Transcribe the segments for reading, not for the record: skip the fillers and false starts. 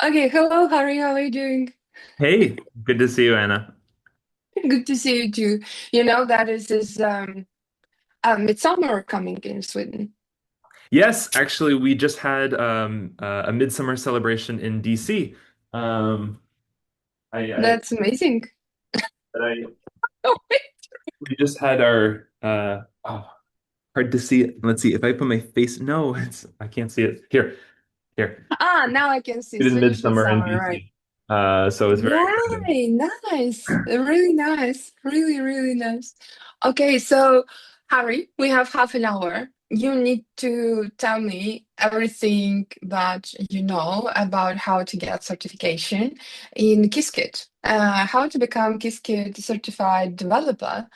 Okay, hello, Harry. How are you doing? Hey, good to see you, Anna. Good to see you too. You know that is this Midsummer coming in Sweden. Yes, actually, we just had a Midsummer celebration in DC. Um, I, That's amazing. I Oh, wait. we just had our oh, hard to see it. Let's see if I put my face. No, I can't see it. Here. Now I can see We did Swedish Midsummer in Midsummer, right? DC. So it's very exciting. Yay, nice. Really nice. Really, really nice. Okay, so Harry, we have half an hour. You need to tell me everything that you know about how to get certification in Qiskit, how to become Qiskit certified developer.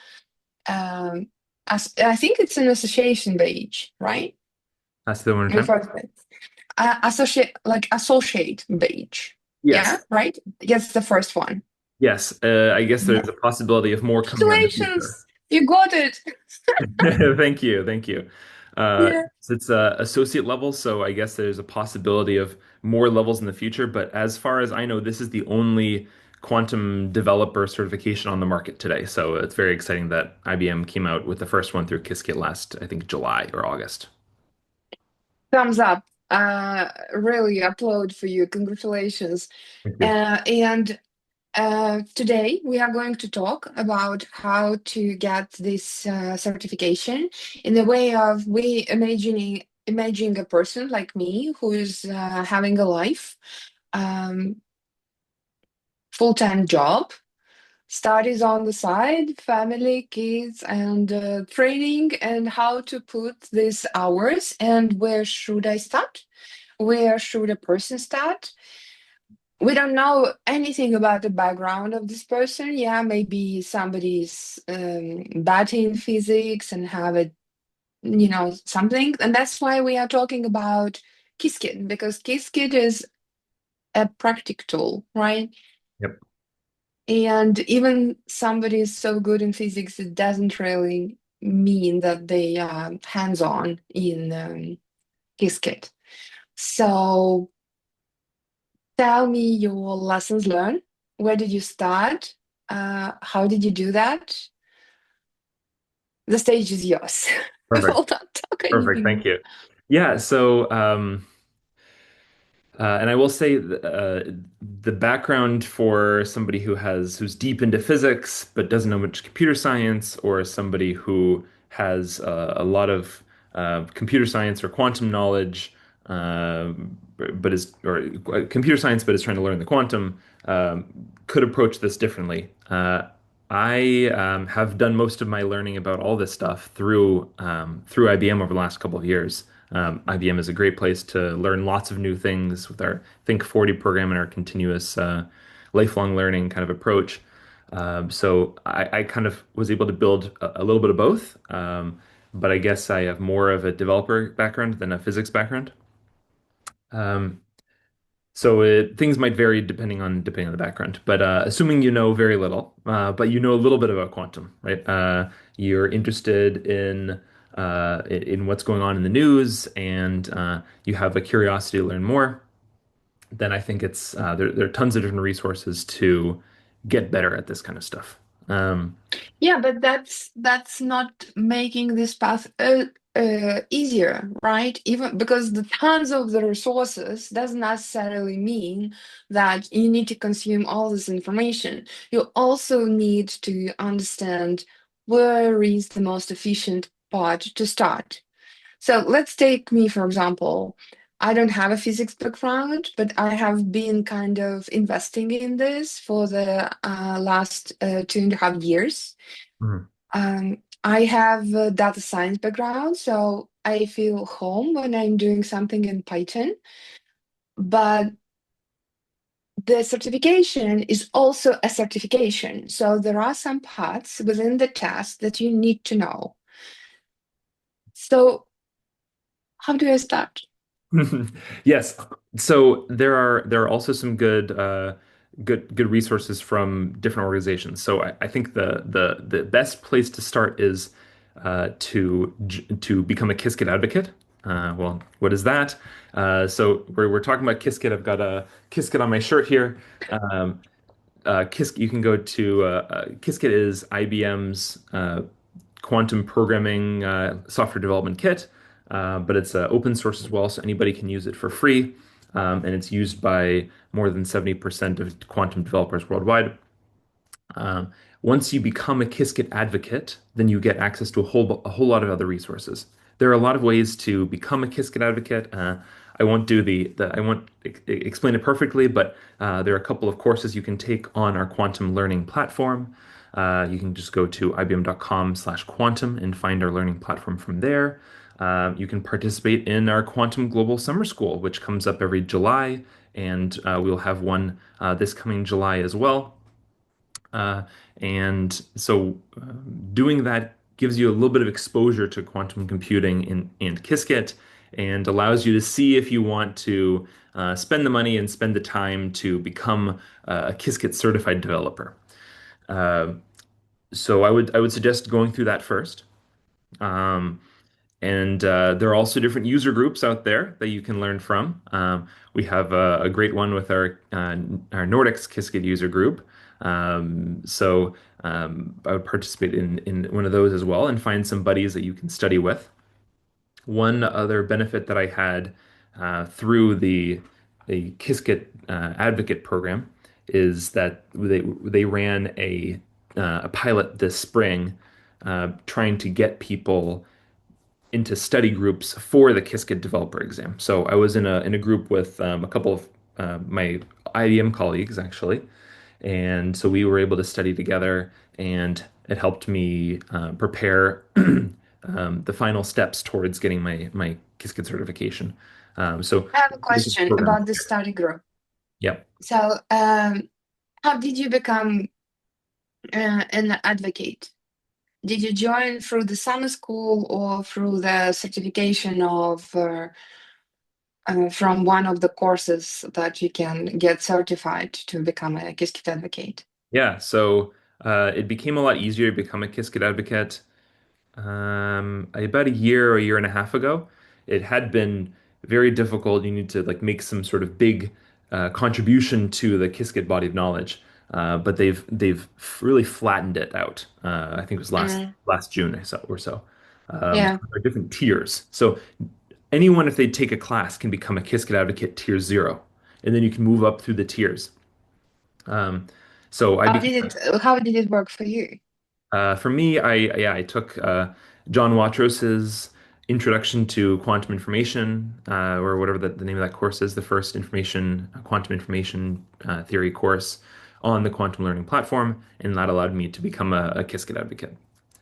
Um, as, I think it's an association badge, right? That's the one In time. first place. Associate badge. Yeah, Yes, right? Yes, the first one. yes. I guess Yeah. there's a possibility of more coming out in the future. Congratulations! You got it. Thank you, thank you. Yeah. It's associate level, so I guess there's a possibility of more levels in the future. But as far as I know, this is the only quantum developer certification on the market today. So it's very exciting that IBM came out with the first one through Qiskit last, I think, July or August. Thumbs up. Really applaud for you. Congratulations. Thank you. And today we are going to talk about how to get this certification in the way of we imagining a person like me who is having a life, um, full-time job, studies on the side, family, kids, and training, and how to put these hours and where should I start? Where should a person start? We don't know anything about the background of this person. Yeah, maybe somebody's bad in physics and have a, something. And that's why we are talking about Qiskit, because Qiskit is a practical tool, right? Yep. And even somebody is so good in physics, it doesn't really mean that they are hands-on in Qiskit. So tell me your lessons learned. Where did you start? How did you do that? The stage is yours. We Perfect. will not talk Perfect. anything Thank more. you. Yeah. So, and I will say the background for somebody who's deep into physics but doesn't know much computer science, or somebody who has a lot of computer science or quantum knowledge, uh, but is or computer science but is trying to learn the quantum, could approach this differently. I have done most of my learning about all this stuff through IBM over the last couple of years. IBM is a great place to learn lots of new things with our Think 40 program and our continuous lifelong learning kind of approach. So I kind of was able to build a little bit of both, but I guess I have more of a developer background than a physics background. Um, Things might vary depending on the background, but assuming you know very little, but you know a little bit about quantum, right? You're interested in what's going on in the news, and you have a curiosity to learn more. Then I think it's there are tons of different resources to get better at this kind of stuff. Um, Yeah, but that's not making this path easier, right? Even because the tons of the resources doesn't necessarily mean that you need to consume all this information. You also need to understand where is the most efficient part to start. So let's take me, for example. I don't have a physics background, but I have been kind of investing in this for the last 2.5 years. mhm. I have a data science background, so I feel home when I'm doing something in Python. But the certification is also a certification. So there are some parts within the test that you need to know. So how do I start? Yes. So there are also some good resources from different organizations. So I think the best place to start is to become a Qiskit advocate. Well, what is that? So we're talking about Qiskit. I've got a Qiskit on my shirt here. Um, you can go to Qiskit is IBM's quantum programming software development kit, but it's open source as well, so anybody can use it for free. And it's used by more than 70% of quantum developers worldwide. Um, Once you become a Qiskit advocate, then you get access to a whole lot of other resources. There are a lot of ways to become a Qiskit advocate. I won't do I won't explain it perfectly, but there are a couple of courses you can take on our quantum learning platform. You can just go to ibm.com/quantum and find our learning platform from there. You can participate in our Quantum Global Summer School, which comes up every July, and we'll have one this coming July as well. Uh, and so doing that gives you a little bit of exposure to quantum computing in Qiskit and allows you to see if you want to spend the money and spend the time to become a Qiskit certified developer. Uh, so I would suggest going through that first. Um, and there are also different user groups out there that you can learn from. We have a great one with our Nordics Qiskit user group. I would participate in one of those as well and find some buddies that you can study with. One other benefit that I had through the Qiskit Advocate program is that they ran a pilot this spring trying to get people into study groups for the Qiskit developer exam. So I was in a group with a couple of my IBM colleagues actually, and so we were able to study together, and it helped me prepare the final steps towards getting my Qiskit certification. So I have a this is a question program. about the study group. Yeah. So, how did you become an advocate? Did you join through the summer school or through the certification of from one of the courses that you can get certified to become a Qiskit advocate? Yeah. So it became a lot easier to become a Qiskit advocate about a year or a year and a half ago. It had been very difficult. You need to like make some sort of big contribution to the Qiskit body of knowledge, but they've really flattened it out. I think it was Mm, last June or so. yeah. There are different tiers. So anyone, if they take a class, can become a Qiskit advocate tier 0, and then you can move up through the tiers. Um, so I became How did it work for you? for me, I took John Watros's Introduction to Quantum Information, or whatever the name of that course is, the first quantum information theory course on the quantum learning platform, and that allowed me to become a Qiskit advocate.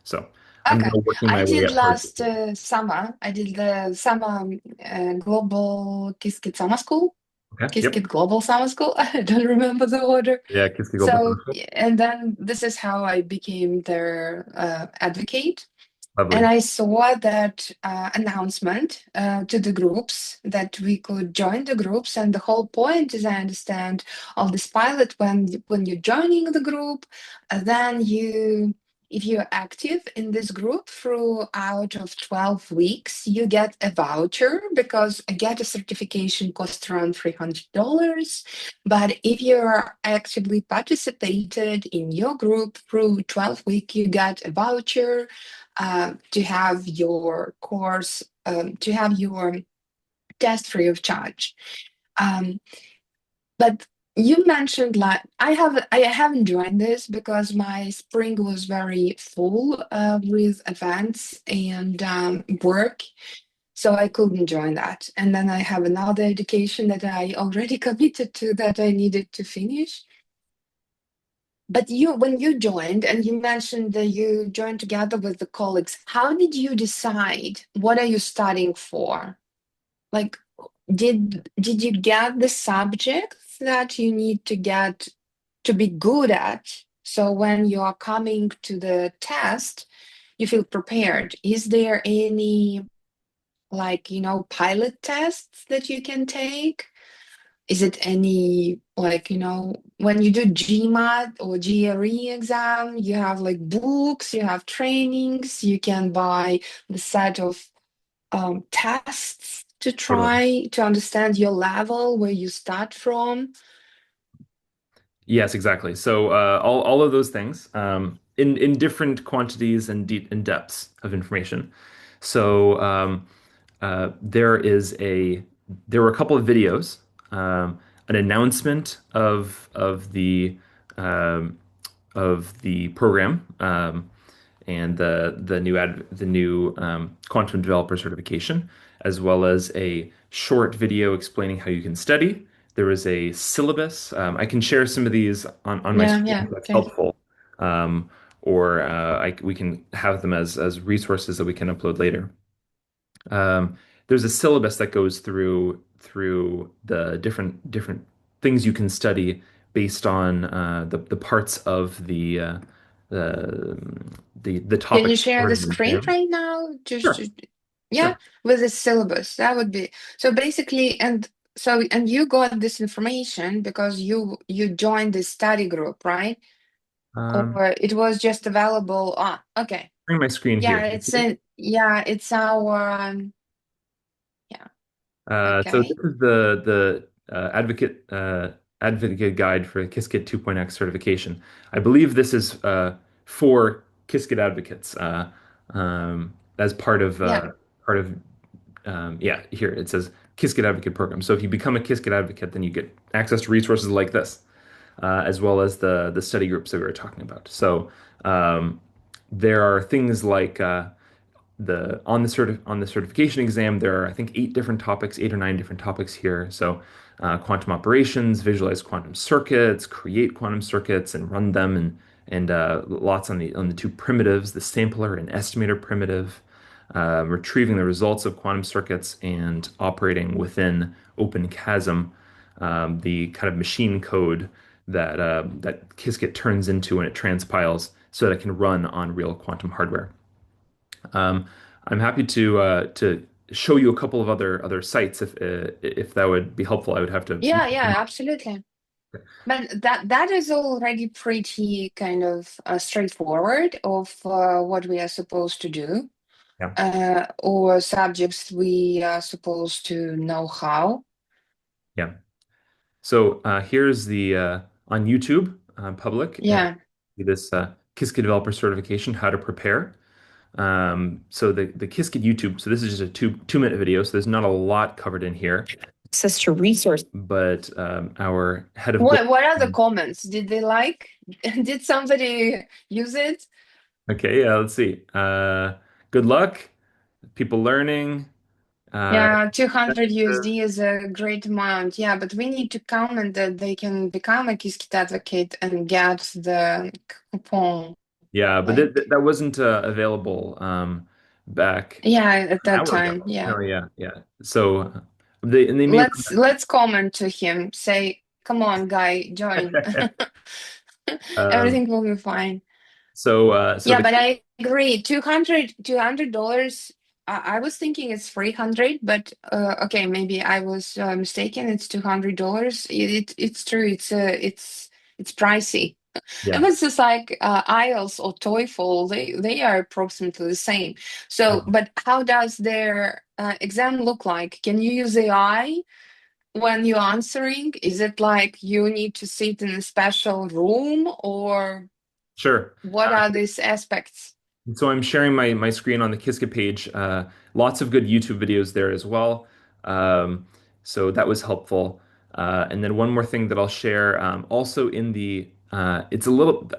So I'm Okay. now working I my way did up towards. last summer. I did the summer global Qiskit summer school. Okay. Qiskit Yep. Global Summer School. I don't remember the order. Yeah, Qiskit Global So, Summer School. and then this is how I became their advocate. And Lovely. I saw that announcement to the groups that we could join the groups. And the whole point, as I understand, of this pilot, when you're joining the group, then if you're active in this group throughout of 12 weeks, you get a voucher because get a certification costs around $300. But if you're actively participated in your group through 12 weeks, you get a voucher to have your course, to have your test free of charge. Um, but you mentioned like I haven't joined this because my spring was very full with events and work, so I couldn't join that. And then I have another education that I already committed to that I needed to finish. But when you joined and you mentioned that you joined together with the colleagues, how did you decide what are you studying for? Like, did you get the subjects that you need to get to be good at? So when you are coming to the test, you feel prepared. Is there any like, pilot tests that you can take? Is it any like, when you do GMAT or GRE exam, you have like books, you have trainings, you can buy the set of tests to Totally. try to understand your level, where you start from. Yes, exactly. So all of those things in different quantities and deep and depths of information. So there is a there were a couple of videos, an announcement um, of the program, and the new quantum developer certification, as well as a short video explaining how you can study. There was a syllabus. I can share some of these on my Yeah, screen yeah, if that's okay. helpful, or we can have them as resources that we can upload later. There's a syllabus that goes through the different things you can study based on the parts of the the Can topics you share covered the in the screen exam. right now? Just Sure, to, yeah, sure. with the syllabus. That would be so basically, and you got this information because you joined the study group, right? Um, Or it was just available. Ah, okay. Bring my screen here. Yeah, Can you see it? it's our yeah, So okay. this is the advocate guide for Qiskit 2.x certification. I believe this is for Qiskit advocates as Yeah. part of yeah, here it says Qiskit Advocate Program. So if you become a Qiskit advocate, then you get access to resources like this, as well as the study groups that we were talking about. So um, there are things like the on the certification exam, there are I think eight or nine different topics here. So quantum operations, visualize quantum circuits, create quantum circuits, and run them, and lots on the two primitives, the sampler and estimator primitive, retrieving the results of quantum circuits, and operating within open chasm, the kind of machine code that Qiskit turns into when it transpiles, so that it can run on real quantum hardware. Um, I'm happy to show you a couple of other sites if that would be helpful. I would have to. Yeah, yeah, absolutely. But that is already pretty kind of straightforward of what we are supposed to do, Yeah, or subjects we are supposed to know how. yeah. So here's the on YouTube public Yeah. this Qiskit developer certification, how to prepare. So the Qiskit YouTube. So this is just a two-minute video. So there's not a lot covered in here. Access to resource. But our head of gold. What are the comments? Did they like? Did somebody use it? Okay, yeah, let's see. Good luck, people learning. Uh, Yeah, 200 USD is a great amount. Yeah, but we need to comment that they can become a Qiskit advocate and get the coupon. yeah, but Like, that wasn't available back yeah, at an that hour time. ago. Yeah. No, yeah, yeah. So they may run Let's comment to him. Say, come on, guy, join. that. Um, Everything will be fine. so Yeah, the but I agree. $200. I was thinking it's 300, but okay, maybe I was mistaken. It's $200. It's true. It's pricey. yeah. And it's just like IELTS or TOEFL. They are approximately the same. So, Oh, but how does their exam look like? Can you use AI when you're answering? Is it like you need to sit in a special room, or sure. what are these aspects? So I'm sharing my screen on the Qiskit page. Lots of good YouTube videos there as well. So that was helpful. And then one more thing that I'll share, also in the it's a little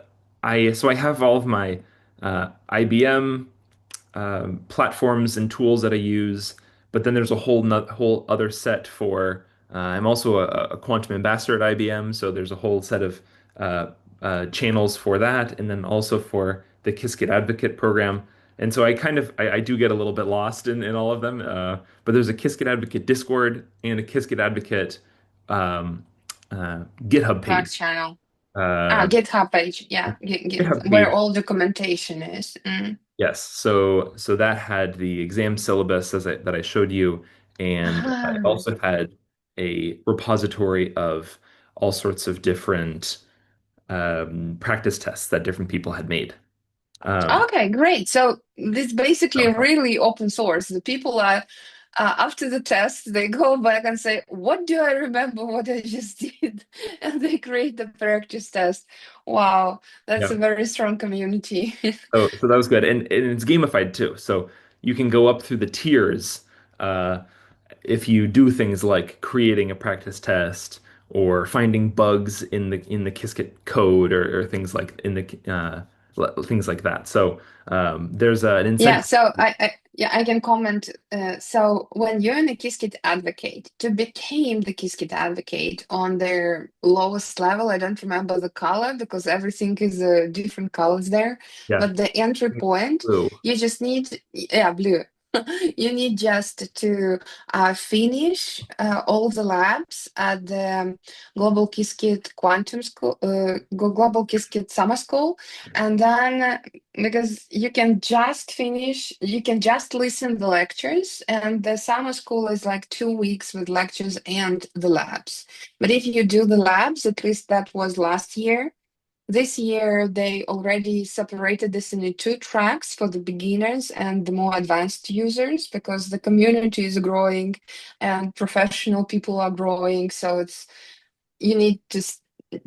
I have all of my IBM platforms and tools that I use, but then there's a whole other set for. I'm also a quantum ambassador at IBM, so there's a whole set of uh, channels for that, and then also for the Qiskit Advocate program. And so I do get a little bit lost in all of them. But there's a Qiskit Advocate Discord and a Qiskit Advocate um, GitHub Back page. channel. Uh, GitHub page. Yeah, GitHub where page. all documentation is. Mm. Yes, so that had the exam syllabus that I showed you, and it Ah, also had a repository of all sorts of different practice tests that different people had made. Okay, great. So this basically Um, really open source. The people are after the test, they go back and say, "What do I remember? What I just did?" And they create the practice test. Wow, that's a yeah. very strong community. So that was good, and it's gamified too. So you can go up through the tiers uh, if you do things like creating a practice test or finding bugs in the Qiskit code or things like in the things like that. So there's an Yeah, incentive. so I can comment. So when you're in a Qiskit advocate, to become the Qiskit advocate on their lowest level, I don't remember the color because everything is different colors there. Yeah, But the entry point, blue. you just need, yeah, blue. You need just to finish all the labs at the Global Qiskit Quantum School, Global Qiskit Summer School, and then because you can just listen the lectures, and the summer school is like 2 weeks with lectures and the labs. But if you do the labs, at least that was last year, this year they already separated this into two tracks for the beginners and the more advanced users because the community is growing and professional people are growing, so it's you need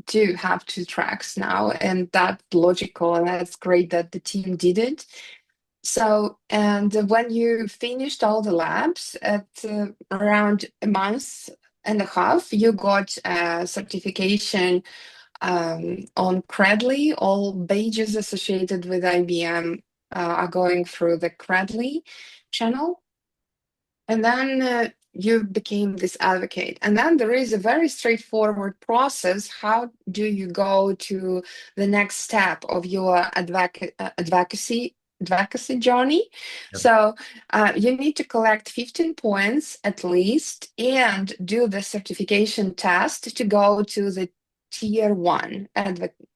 to have two tracks now, and that's logical, and that's great that the team did it. So, and when you finished all the labs at around a month and a half, you got a certification on Credly. All badges associated with IBM are going through the Credly channel. And then you became this advocate. And then there is a very straightforward process. How do you go to the next step of your advocacy journey? Yep. So you need to collect 15 points at least and do the certification test to go to the tier one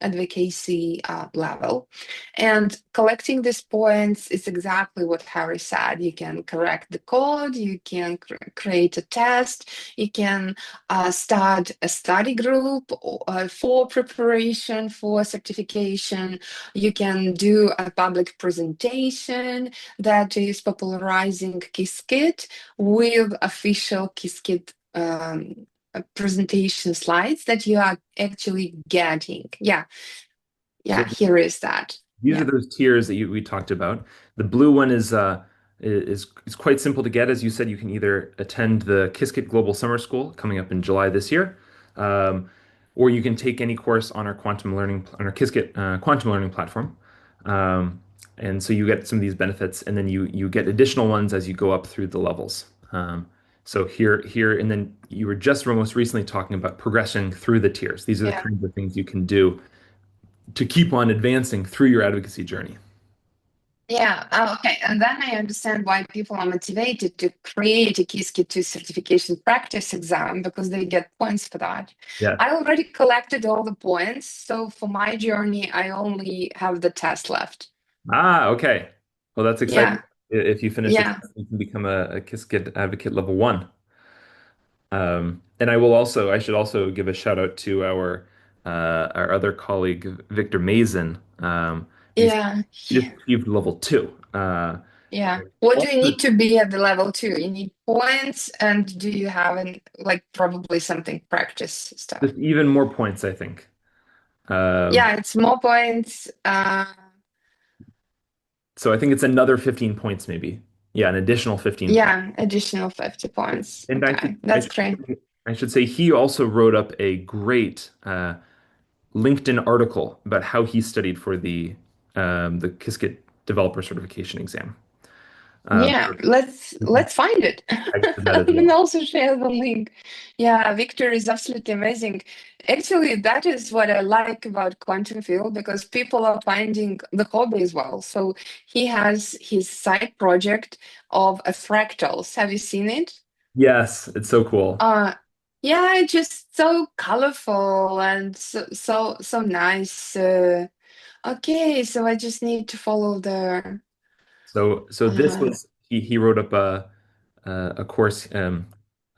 advocacy level. And collecting these points is exactly what Harry said. You can correct the code, you can create a test, you can start a study group for preparation for certification, you can do a public presentation that is popularizing Qiskit with official Qiskit presentation slides that you are actually getting. Yeah, So yeah, here is that. these are Yeah. those tiers that we talked about. The blue one is quite simple to get. As you said, you can either attend the Qiskit Global Summer School coming up in July this year, um, or you can take any course on our Qiskit quantum learning platform. Um, and so you get some of these benefits, and then you get additional ones as you go up through the levels. So here, and then you were just most recently talking about progressing through the tiers. These are the Yeah. kinds of things you can do to keep on advancing through your advocacy journey. Yeah, okay. And then I understand why people are motivated to create a Qiskit 2 certification practice exam because they get points for that. Yeah. I already collected all the points, so for my journey, I only have the test left. Ah, okay. Well, that's exciting. Yeah, If you finish the yeah, test, you can become a Qiskit Advocate level 1. And I should also give a shout out to our other colleague, Victor Mason. He's yeah, he just achieved level 2. yeah. What do you Also need to be at the level two? You need points, and do you have like probably something practice stuff? just even more points, I think. Um, Yeah, it's more points. so I think it's another 15 points, maybe. Yeah, an additional 15 points. Yeah, additional 50 points. And Okay, that's great. I should say he also wrote up a great LinkedIn article about how he studied for the Qiskit developer certification exam. Yeah, let's find it Thanks for that as and well. also share the link. Yeah, Victor is absolutely amazing. Actually, that is what I like about quantum field because people are finding the hobby as well. So he has his side project of a fractals. Have you seen it? Yes, it's so cool. Uh yeah, it's just so colorful and so nice. Okay, so I just need to follow the So this uh was he wrote up a course an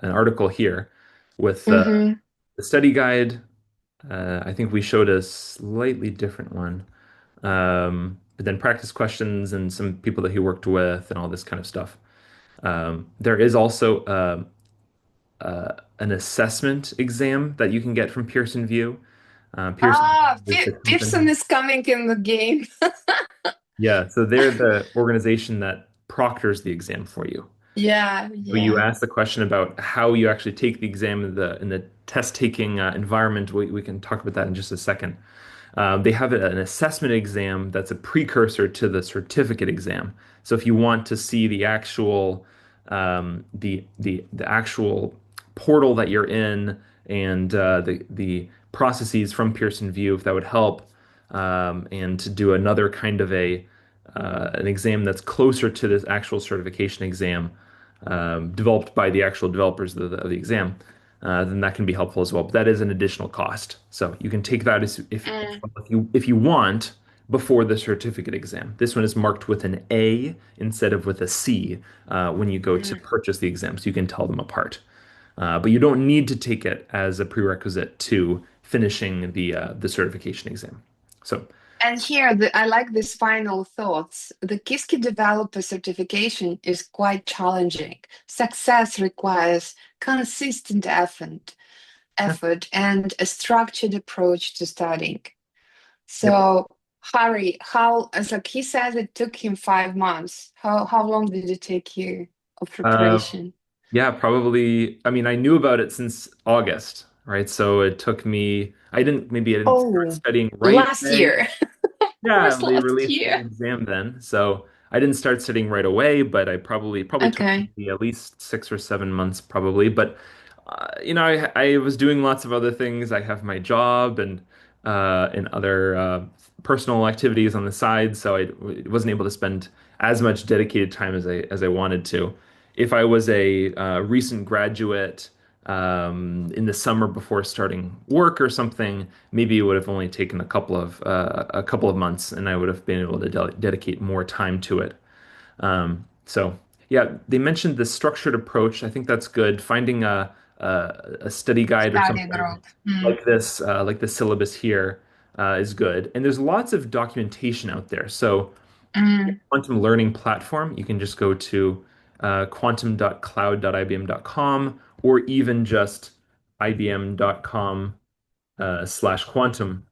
article here with mhm. the study guide. I think we showed a slightly different one. but then practice questions and some people that he worked with and all this kind of stuff. There is also an assessment exam that you can get from Pearson VUE. Pearson Ah, is the company. Pearson is coming in the game. Yeah, so they're the organization that proctors the exam for you. Yeah, So you yeah. asked the question about how you actually take the exam in the test taking environment. We can talk about that in just a second. They have an assessment exam that's a precursor to the certificate exam. So if you want to see the actual the actual portal that you're in and the processes from Pearson VUE, if that would help, and to do another kind of a an exam that's closer to this actual certification exam developed by the actual developers of the exam, then that can be helpful as well. But that is an additional cost. So you can take that as Mm, if you want before the certificate exam. This one is marked with an A instead of with a C when you go to mm. purchase the exam, so you can tell them apart. But you don't need to take it as a prerequisite to finishing the certification exam. So And here, I like these final thoughts. The Qiskit developer certification is quite challenging. Success requires consistent effort and a structured approach to studying. yep. So, Harry, how, as like he says, it took him 5 months. How long did it take you of Uh, preparation? Yeah, probably. I mean, I knew about it since August, right? So it took me, I didn't start Oh, studying right last away. year. Of Yeah, course, they last released the year. exam then. So I didn't start studying right away, but I probably took Okay. me at least 6 or 7 months probably. But I was doing lots of other things. I have my job and other personal activities on the side, so I wasn't able to spend as much dedicated time as I wanted to. If I was a recent graduate in the summer before starting work or something, maybe it would have only taken a couple of months, and I would have been able to dedicate more time to it. So yeah, they mentioned the structured approach. I think that's good. Finding a study guide or Study something group. Mm. like this, like the syllabus here, is good. And there's lots of documentation out there. So Mm. quantum learning platform, you can just go to quantum.cloud.ibm.com or even just ibm.com slash quantum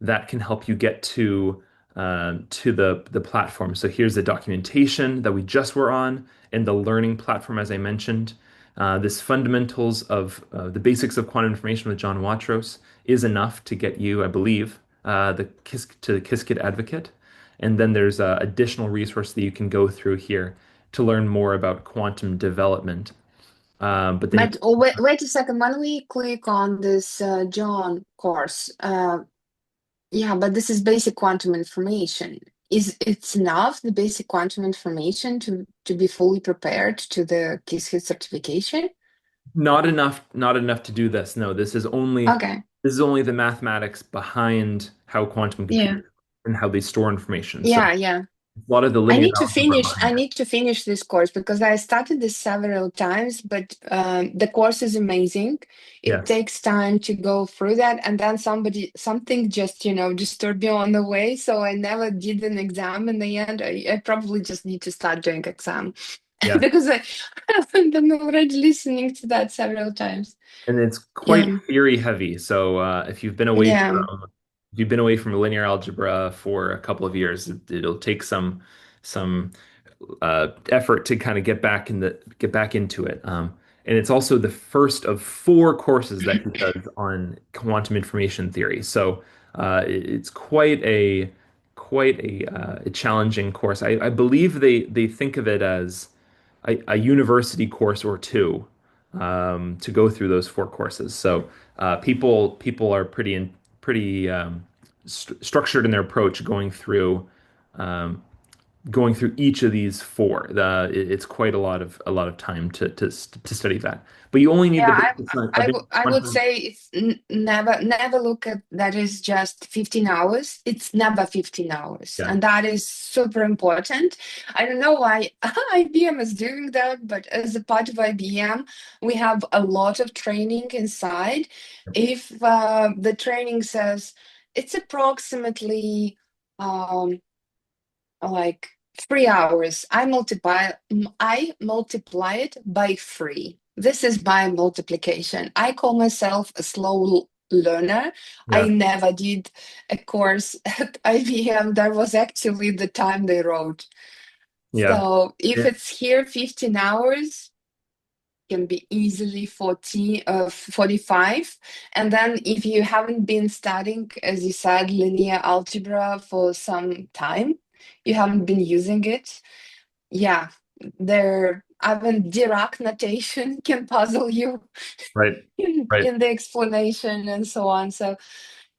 that can help you get to the platform. So here's the documentation that we just were on and the learning platform, as I mentioned. This fundamentals of the basics of quantum information with John Watros is enough to get you, I believe, to the Qiskit Advocate. And then there's additional resource that you can go through here to learn more about quantum development. But then you But oh, wait a second. When we click on this John course, yeah, but this is basic quantum information. Is it's enough, the basic quantum information to be fully prepared to the Qiskit certification? Not enough to do this. No, Okay. this is only the mathematics behind how quantum Yeah. computers and how they store information. So Yeah, yeah. a lot of the linear algebra I behind it. need to finish this course because I started this several times, but the course is amazing. It Yes. takes time to go through that, and then something just, disturbed me on the way, so I never did an exam in the end. I probably just need to start doing exam Yeah. because I haven't been already listening to that several times. And it's quite Yeah, theory heavy. So yeah, if you've been away from linear algebra for a couple of years, it'll take some effort to kind of get back into it. And it's also the first of four courses that he does on quantum information theory. So it's quite a challenging course. I believe they think of it as a university course or two to go through those four courses. So people are pretty structured in their approach um, going through each of these four. It's quite a lot of time to study that. But you only need the yeah. basics on a basic I would quantum. say it's never look at that is just 15 hours. It's never 15 hours, Yeah. and that is super important. I don't know why IBM is doing that, but as a part of IBM, we have a lot of training inside. If the training says it's approximately um like 3 hours. I multiply it by three. This is my multiplication. I call myself a slow learner. I Yeah. never did a course at IBM. That was actually the time they wrote. Yeah. So if Yeah. it's here 15 hours, can be easily 45. And then if you haven't been studying, as you said, linear algebra for some time, you haven't been using it, yeah, there, even Dirac notation can puzzle you Right. Right. in the explanation and so on. So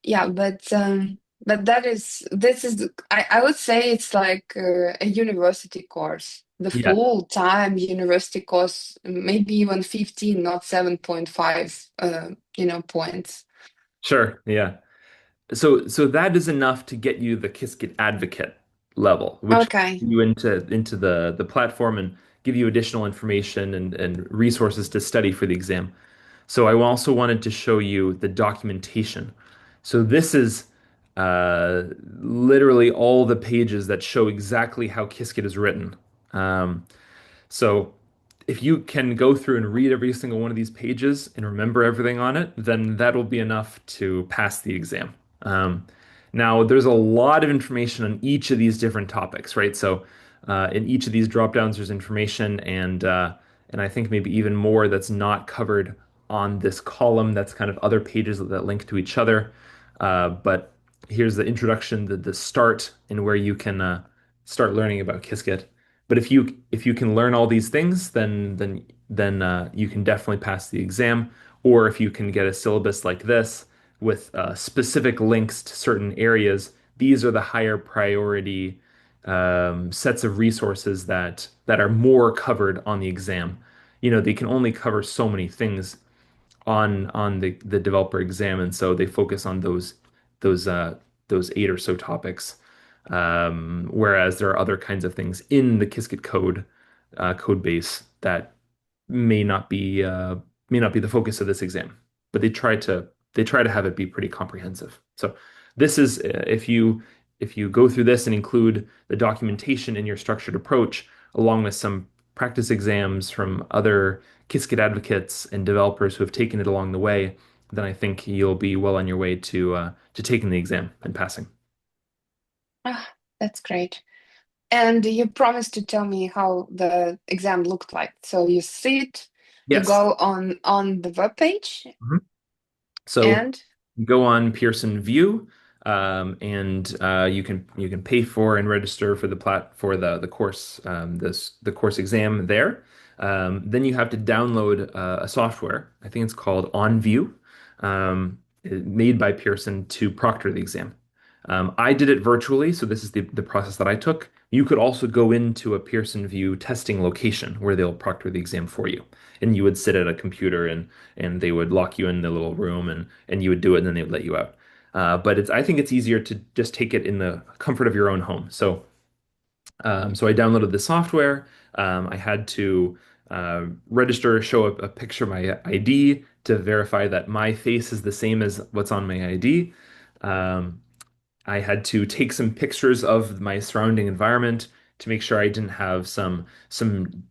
yeah, but this is I would say it's like a university course. The Yeah. full time university course, maybe even 15, not 7.5 points. Sure. Yeah. So that is enough to get you the Qiskit advocate level, which Okay. you into the platform and give you additional information and resources to study for the exam. So I also wanted to show you the documentation. So this is literally all the pages that show exactly how Qiskit is written. Um, so if you can go through and read every single one of these pages and remember everything on it, then that'll be enough to pass the exam. Now, there's a lot of information on each of these different topics, right? So in each of these drop downs, there's information, and I think maybe even more that's not covered on this column. That's kind of other pages that link to each other. But here's the introduction, the start, and where you can start learning about Qiskit. But if you can learn all these things, then you can definitely pass the exam. Or if you can get a syllabus like this with specific links to certain areas, these are the higher priority sets of resources that are more covered on the exam. You know, they can only cover so many things on the developer exam, and so they focus on those those eight or so topics. Whereas there are other kinds of things in the Qiskit code base that may not be uh, may not be the focus of this exam, but they try to have it be pretty comprehensive. So this is if you go through this and include the documentation in your structured approach, along with some practice exams from other Qiskit advocates and developers who have taken it along the way, then I think you'll be well on your way to taking the exam and passing. Ah, that's great. And you promised to tell me how the exam looked like. So you sit, you Yes. go on the web page, Mhm. So and you go on Pearson View, and you can pay for and register for the course the course exam there. Then you have to download a software. I think it's called OnView, made by Pearson to proctor the exam. I did it virtually, so this is the process that I took. You could also go into a Pearson View testing location where they'll proctor the exam for you, and you would sit at a computer and they would lock you in the little room and you would do it and then they would let you out. But I think it's easier to just take it in the comfort of your own home. So I downloaded the software. I had to register, show a picture of my ID to verify that my face is the same as what's on my ID. Um, I had to take some pictures of my surrounding environment to make sure I didn't have some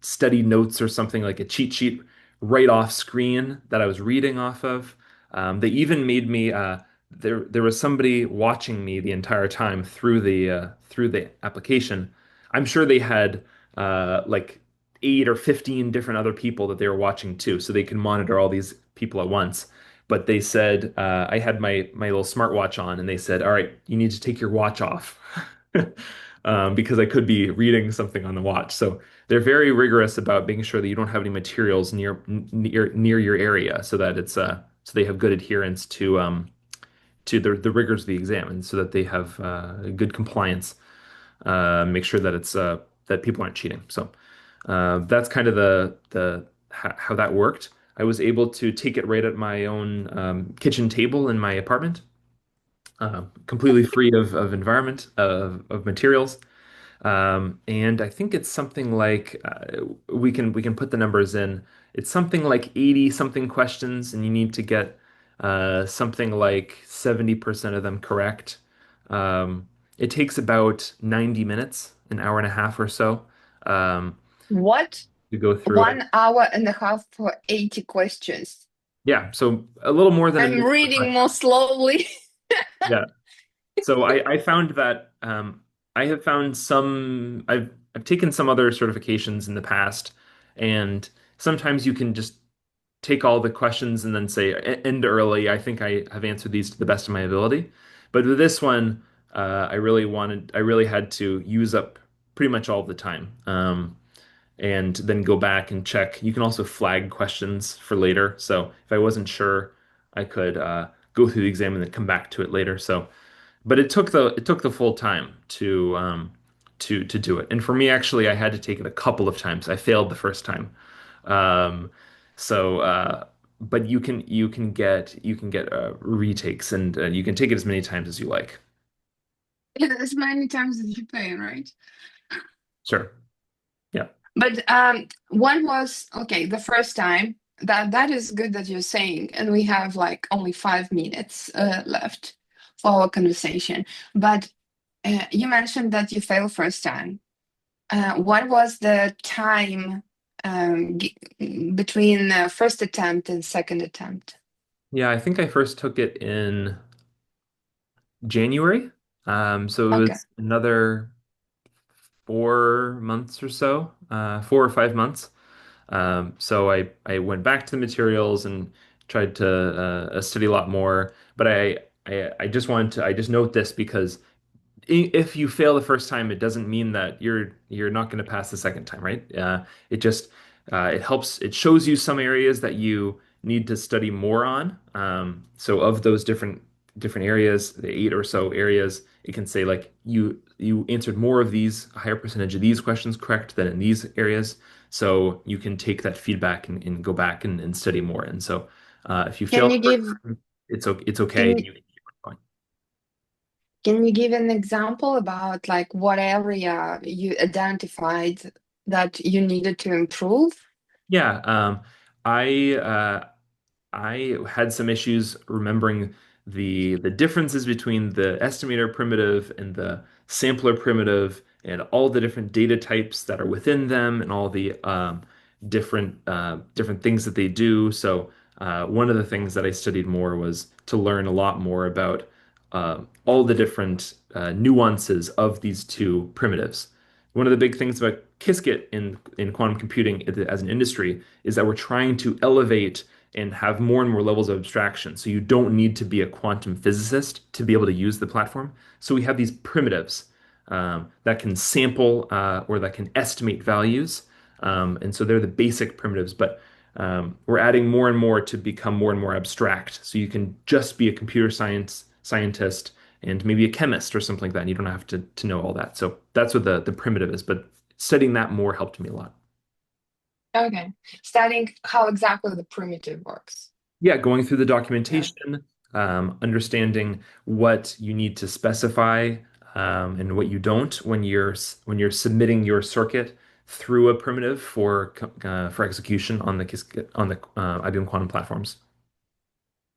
study notes or something like a cheat sheet right off screen that I was reading off of. They even made me there was somebody watching me the entire time through the application. I'm sure they had like 8 or 15 different other people that they were watching too, so they can monitor all these people at once. But they said I had my little smartwatch on, and they said, "All right, you need to take your watch off," because I could be reading something on the watch. So they're very rigorous about making sure that you don't have any materials near your area, so that it's so they have good adherence to the rigors of the exam, and so that they have good compliance. Make sure that it's that people aren't cheating. So that's kind of the how that worked. I was able to take it right at my own kitchen table in my apartment, completely free of environment of materials. And I think it's something like we can put the numbers in. It's something like 80 something questions, and you need to get something like 70% of them correct. Um, It takes about 90 minutes, an hour and a half or so, um, What? to go through it. 1 hour and a half for 80 questions. Yeah, so a little more than a I'm minute per reading question. more slowly. Yeah. So I found that I have found some I've taken some other certifications in the past, and sometimes you can just take all the questions and then say end early. I think I have answered these to the best of my ability. But with this one, I really had to use up pretty much all the time. And then go back and check. You can also flag questions for later. So if I wasn't sure, I could go through the exam and then come back to it later. So, but it took the full time to do it. And for me, actually, I had to take it a couple of times. I failed the first time. Um, so, but you can get retakes, and you can take it as many times as you like. As many times as you pay, right? Sure. Yeah. But one was okay, the first time. That is good that you're saying, and we have like only 5 minutes left for our conversation. But you mentioned that you failed first time. What was the time between first attempt and second attempt? Yeah, I think I first took it in January. So it Okay. was another 4 months or so, 4 or 5 months. So I went back to the materials and tried to study a lot more. But I just wanted to I just note this because if you fail the first time, it doesn't mean that you're not going to pass the second time, right? It just it helps. It shows you some areas that you need to study more on. So of those different areas, the 8 or so areas, it can say like you answered more of these, a higher percentage of these questions correct than in these areas. So you can take that feedback and go back and study more. And so if you fail Can the you first give time, it's okay. can And you you can keep on going. can you give an example about like what area you identified that you needed to improve? Yeah, I I had some issues remembering the differences between the estimator primitive and the sampler primitive and all the different data types that are within them and all the different things that they do. So one of the things that I studied more was to learn a lot more about all the different nuances of these two primitives. One of the big things about Qiskit in quantum computing as an industry is that we're trying to elevate and have more and more levels of abstraction. So you don't need to be a quantum physicist to be able to use the platform. So we have these primitives that can sample or that can estimate values. And so they're the basic primitives, but we're adding more and more to become more and more abstract. So you can just be a computer science scientist and maybe a chemist or something like that. And you don't have to know all that. So that's what the primitive is. But studying that more helped me a lot. Okay. Studying how exactly the primitive works. Yeah, going through the Yeah. documentation, understanding what you need to specify and what you don't when when you're submitting your circuit through a primitive for execution on the IBM Quantum platforms.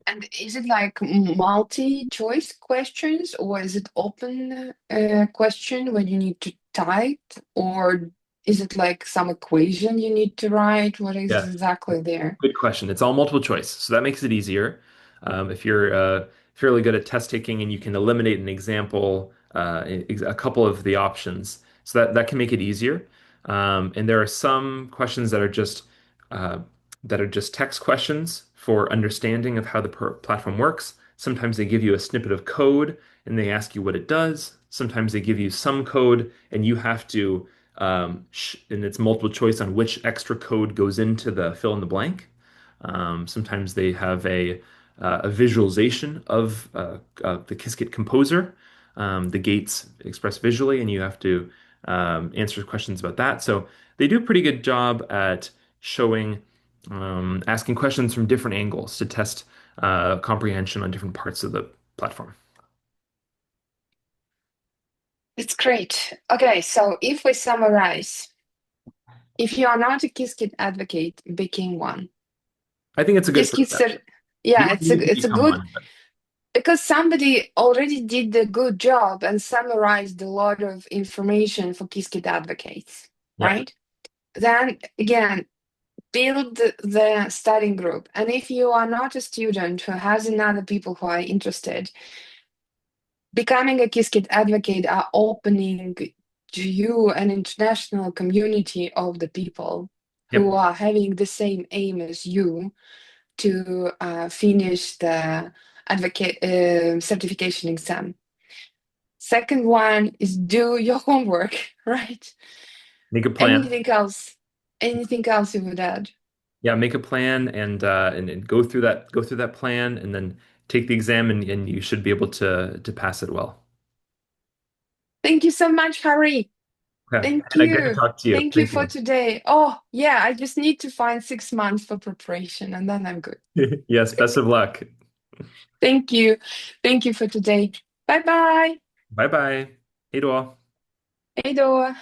And is it like multi-choice questions or is it open question when you need to type or is it like some equation you need to write? What is Yeah. exactly there? Good question. It's all multiple choice, so that makes it easier. If you're fairly good at test taking and you can eliminate an example, a couple of the options, so that can make it easier. And there are some questions uh, that are just text questions for understanding of how the platform works. Sometimes they give you a snippet of code and they ask you what it does. Sometimes they give you some code and you have to and it's multiple choice on which extra code goes into the fill in the blank. Sometimes they have a visualization of the Qiskit composer, the gates expressed visually, and you have to answer questions about that. So they do a pretty good job at showing, asking questions from different angles to test comprehension on different parts of the platform. It's great. Okay, so if we summarize, if you are not a Qiskit advocate, become one. I think it's a good first Qiskit, step. You yeah, don't need to it's a become good one, but because somebody already did the good job and summarized a lot of information for Qiskit advocates, Yeah. right? Then again, build the studying group. And if you are not a student who has another people who are interested, becoming a Qiskit advocate are opening to you an international community of the people who Yep. are having the same aim as you to finish the advocate certification exam. Second one is do your homework, right? Make a plan. Anything else? Anything else you would add? Yeah, make a plan and go through that plan and then take the exam and you should be able to pass it well. Thank you so much, Harry. Okay. Thank Good to you. talk to you. Thank you Thank for you. today. Oh, yeah, I just need to find 6 months for preparation and then I'm good. Yes, best of luck. Thank you. Thank you for today. Bye bye. Bye bye. Hej då. Hej då.